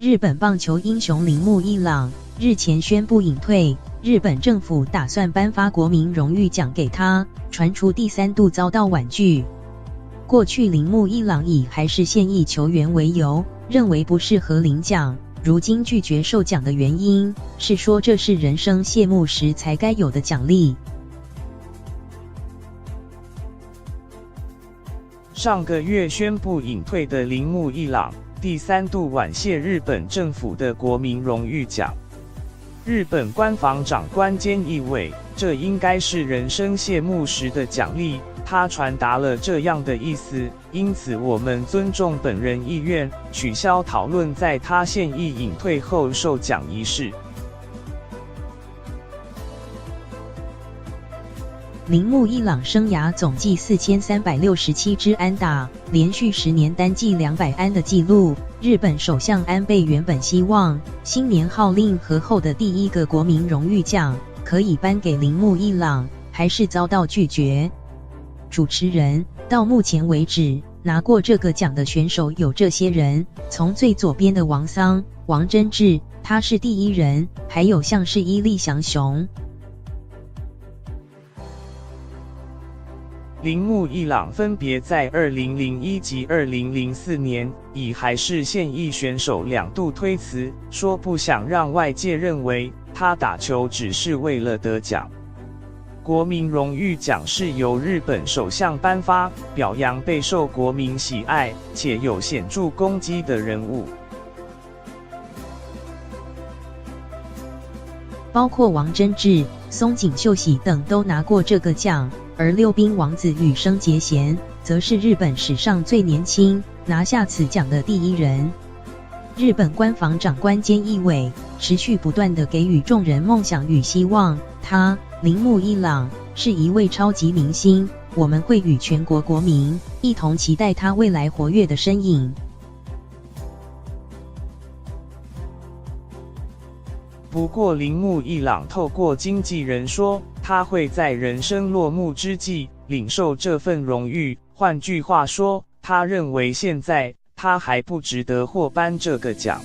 日本棒球英雄铃木一朗日前宣布隐退，日本政府打算颁发国民荣誉奖给他，传出第3度遭到婉拒。过去铃木一朗以还是现役球员为由，认为不适合领奖，如今拒绝受奖的原因是说这是人生谢幕时才该有的奖励。上个月宣布隐退的铃木一朗，第3度婉谢日本政府的国民荣誉奖。日本官房长官菅义伟，这应该是人生谢幕时的奖励，他传达了这样的意思，因此我们尊重本人意愿，取消讨论在他现役隐退后授奖仪式。铃木一朗生涯总计4367支安打，连续10年单季200安的纪录。日本首相安倍原本希望新年号令和后的第1个国民荣誉奖可以颁给铃木一朗，还是遭到拒绝。主持人，到目前为止拿过这个奖的选手有这些人，从最左边的王桑、王贞治，他是第1人，还有像是伊利祥雄。铃木一朗分别在2001及2004年以还是现役选手2度推辞，说不想让外界认为他打球只是为了得奖。国民荣誉奖是由日本首相颁发，表扬备受国民喜爱且有显著功绩的人物，包括王贞治、松井秀喜等都拿过这个奖。而溜冰王子羽生结弦则是日本史上最年轻拿下此奖的第1人。日本官房长官菅义伟持续不断地给予众人梦想与希望，他铃木一朗是一位超级明星，我们会与全国国民一同期待他未来活跃的身影。不过铃木一朗透过经纪人说，他会在人生落幕之际领受这份荣誉，换句话说，他认为现在他还不值得获颁这个奖。